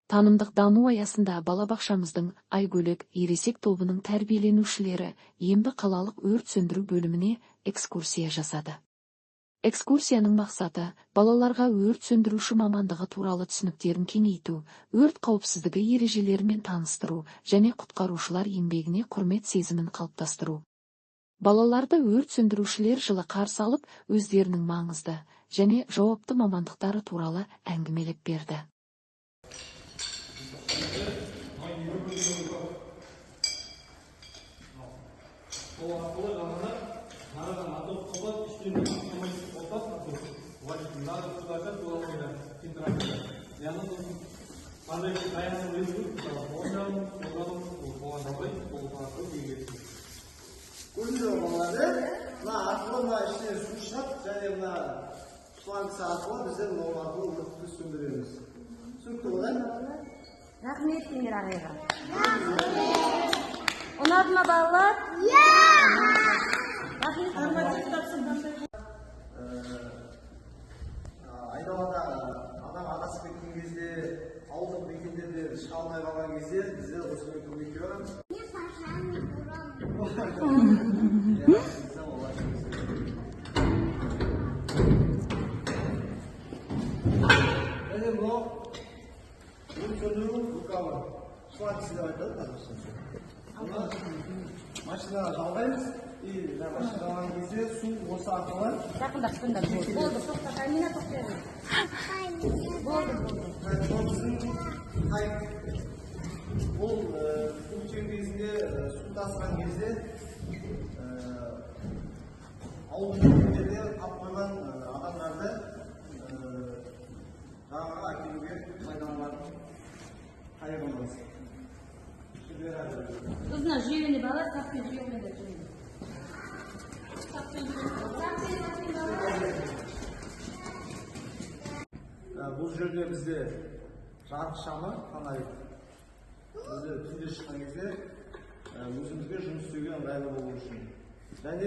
Танымдық даму аясында балабақшамыздың Айгөлек ересек тобының тәрбиеленушілері Ембі қалалық өрт сөндіру бөліміне экскурсия жасады. Экскурсияның мақсаты балаларға өрт сөндіруші мамандығы туралы түсініктерін кеңейту, өрт қауіпсіздігі ережелерімен таныстыру және құтқарушылар еңбегіне құрмет сезімін қалыптастыру. Балаларды өрт сөндірушілер жылы қарсы алып, өздерінің маңызды және жауапты мамандықтары туралы әңгімелеп берді. Көрдіңіздер балаларды, мына арқылы мына ішіне су шығады, және мына шлангысы арқылы біздер ол арқылы өртті сөндіреміз. Түсінікті ғой? Рахмет сендер ағайға. Ұнады ма балалар? Айдалада адам адасып кеткен кезде, ауылдық мекендерде шыға алмай қалған кезде біздер осымен көмекке барамыз. Және мынау өрт сөндіру рукавы. Шлангысы деп айтады. Машинаға жалғаймыз. И машинаға кезде су осы арқылы. Жақындап тыңдап. Болды, тоқта, Камина тоқтайды. Болды. Бұл көктем кезінде су тасыған кезде ауылдық мекендерде қалып қойған адамдарды жағаға әкелуге пайдаланылатын қайығымыз. Kızına jüyeni bala, sapın jüyeni de jüyeni. Бұл жерде бізде жарық шамы қандай бізде түнде шыққан кезде өзімізге жұмыс істеуге ыңғайлы болу үшін. Және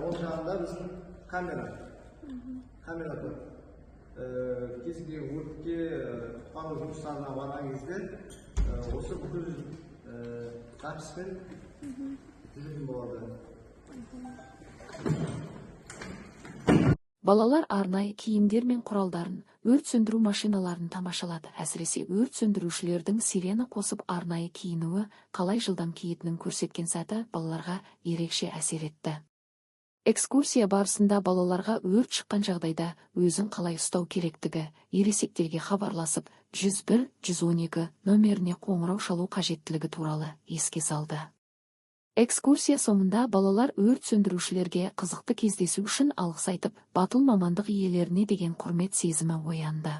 ол жағында біздің камера бар. Кезінде өртке құтқару жұмыстарына барған кезде осы бүкіл записпен жүретін болады. Балалар арнайы киімдер мен құралдарын, өрт сөндіру машиналарын тамашалады. Әсіресе өрт сөндірушілердің сирена қосып арнайы киінуі, қалай жылдам киетінін көрсеткен сәті балаларға ерекше әсер етті. Экскурсия барысында балаларға өрт шыққан жағдайда өзін қалай ұстау керектігі, ересектерге хабарласып 101-112 нөміріне қоңырау шалу қажеттілігі туралы еске салды. Экскурсия соңында балалар өрт сөндірушілерге қызықты кездесу үшін алғыс айтып, батыл мамандық иелеріне деген құрмет сезімі оянды.